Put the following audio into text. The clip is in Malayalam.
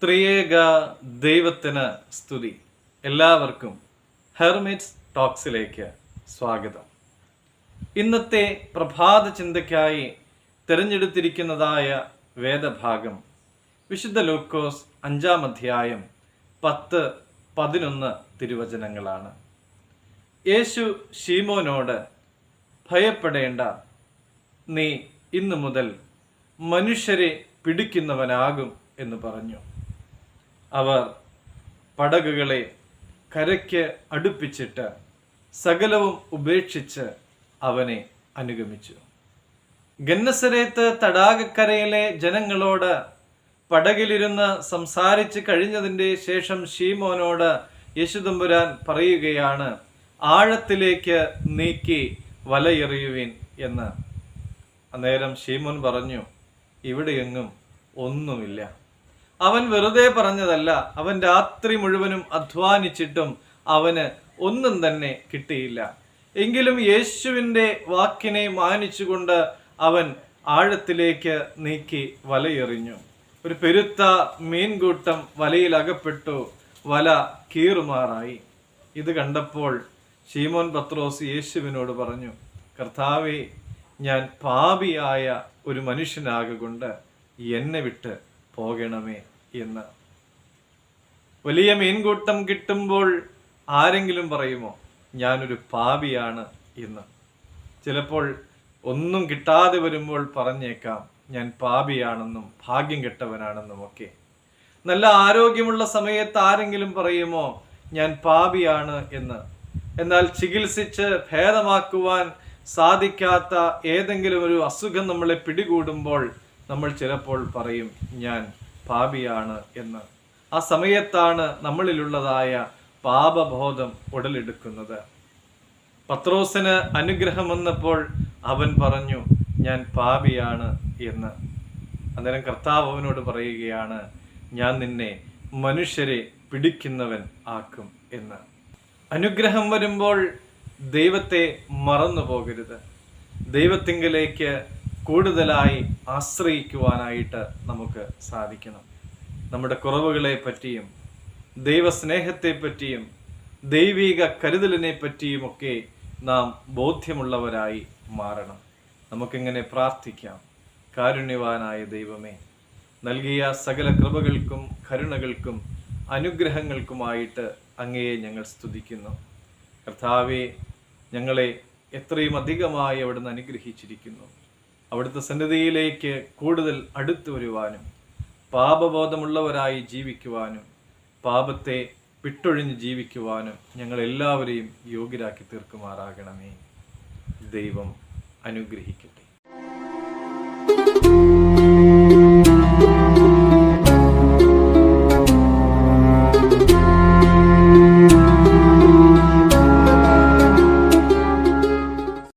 ത്രിയേക ദൈവത്തിന് സ്തുതി. എല്ലാവർക്കും ഹെർമിറ്റ്സ് ടോക്സിലേക്ക് സ്വാഗതം. ഇന്നത്തെ പ്രഭാത ചിന്തയ്ക്കായി തിരഞ്ഞെടുത്തിരിക്കുന്നതായ വേദഭാഗം വിശുദ്ധ ലൂക്കോസ് 5-ാം അധ്യായം 10-11 തിരുവചനങ്ങളാണ്. യേശു ശീമോനോട്, ഭയപ്പെടേണ്ട, നീ ഇന്നു മുതൽ മനുഷ്യരെ പിടിക്കുന്നവനാകും എന്ന് പറഞ്ഞു. അവർ പടകുകളെ കരയ്ക്ക് അടുപ്പിച്ചിട്ട് സകലവും ഉപേക്ഷിച്ച് അവനെ അനുഗമിച്ചു. ഗന്നസരേത്ത് തടാകക്കരയിലെ ജനങ്ങളോട് പടകിലിരുന്ന് സംസാരിച്ച് കഴിഞ്ഞതിൻ്റെ ശേഷം ശീമോനോട് യേശുതമ്പുരാൻ പറയുകയാണ്, ആഴത്തിലേക്ക് നീക്കി വലയെറിയുവിൻ എന്ന്. അന്നേരം ശീമോൻ പറഞ്ഞു, ഇവിടെയെങ്ങും ഒന്നുമില്ല. അവൻ വെറുതെ പറഞ്ഞതല്ല. അവൻ രാത്രി മുഴുവനും അധ്വാനിച്ചിട്ടും അവന് ഒന്നും തന്നെ കിട്ടിയില്ല. എങ്കിലും യേശുവിൻ്റെ വാക്കിനെ മാനിച്ചുകൊണ്ട് അവൻ ആഴത്തിലേക്ക് നീക്കി വലയെറിഞ്ഞു. ഒരു പെരുത്ത മീൻകൂട്ടം വലയിൽ അകപ്പെട്ടു. വല കീറുമാറായി. ഇത് കണ്ടപ്പോൾ ശീമോൻ പത്രോസ് യേശുവിനോട് പറഞ്ഞു, കർത്താവേ, ഞാൻ പാപിയായ ഒരു മനുഷ്യനാകൊണ്ട് എന്നെ വിട്ട് പോകണമേ എന്ന്. വലിയ മീൻകൂട്ടം കിട്ടുമ്പോൾ ആരെങ്കിലും പറയുമോ ഞാനൊരു പാപിയാണ് എന്ന്? ചിലപ്പോൾ ഒന്നും കിട്ടാതെ വരുമ്പോൾ പറഞ്ഞേക്കാം ഞാൻ പാപിയാണെന്നും ഭാഗ്യം കെട്ടവനാണെന്നും ഒക്കെ. നല്ല ആരോഗ്യമുള്ള സമയത്ത് ആരെങ്കിലും പറയുമോ ഞാൻ പാപിയാണ് എന്ന്? എന്നാൽ ചികിത്സിച്ച് ഭേദമാക്കുവാൻ സാധിക്കാത്ത ഏതെങ്കിലും ഒരു അസുഖം നമ്മളെ പിടികൂടുമ്പോൾ നമ്മൾ ചിലപ്പോൾ പറയും ഞാൻ പാപിയാണ് എന്ന്. ആ സമയത്താണ് നമ്മളിലുള്ളതായ പാപബോധം ഉടലെടുക്കുന്നത്. പത്രോസിന് അനുഗ്രഹം വന്നപ്പോൾ അവൻ പറഞ്ഞു ഞാൻ പാപിയാണ് എന്ന്. അന്നേരം കർത്താവ് അവനോട് പറയുകയാണ്, ഞാൻ നിന്നെ മനുഷ്യരെ പിടിക്കുന്നവൻ ആക്കും എന്ന്. അനുഗ്രഹം വരുമ്പോൾ ദൈവത്തെ മറന്നു പോകരുത്. ദൈവത്തിങ്കലേക്ക് കൂടുതലായി ആശ്രയിക്കുവാനായിട്ട് നമുക്ക് സാധിക്കണം. നമ്മുടെ കുറവുകളെ പറ്റിയും ദൈവസ്നേഹത്തെ പറ്റിയും ദൈവിക കരുതലിനെ പറ്റിയുമൊക്കെ നാം ബോധ്യമുള്ളവരായി മാറണം. നമുക്കിങ്ങനെ പ്രാർത്ഥിക്കാം. കാരുണ്യവാനായ ദൈവമേ, നൽകിയ സകല കൃപകൾക്കും കരുണകൾക്കും അനുഗ്രഹങ്ങൾക്കുമായിട്ട് അങ്ങയെ ഞങ്ങൾ സ്തുതിക്കുന്നു. കർത്താവേ, ഞങ്ങളെ എത്രയും അധികമായി അവിടുന്ന് അനുഗ്രഹിച്ചിരിക്കുന്നു. അവിടുത്തെ സന്നിധിയിലേക്ക് കൂടുതൽ അടുത്തു വരുവാനും പാപബോധമുള്ളവരായി ജീവിക്കുവാനും പാപത്തെ വിട്ടൊഴിഞ്ഞ് ജീവിക്കുവാനും ഞങ്ങളെല്ലാവരെയും യോഗ്യരാക്കി തീർക്കുമാറാകണമേ. ദൈവം അനുഗ്രഹിക്കട്ടെ.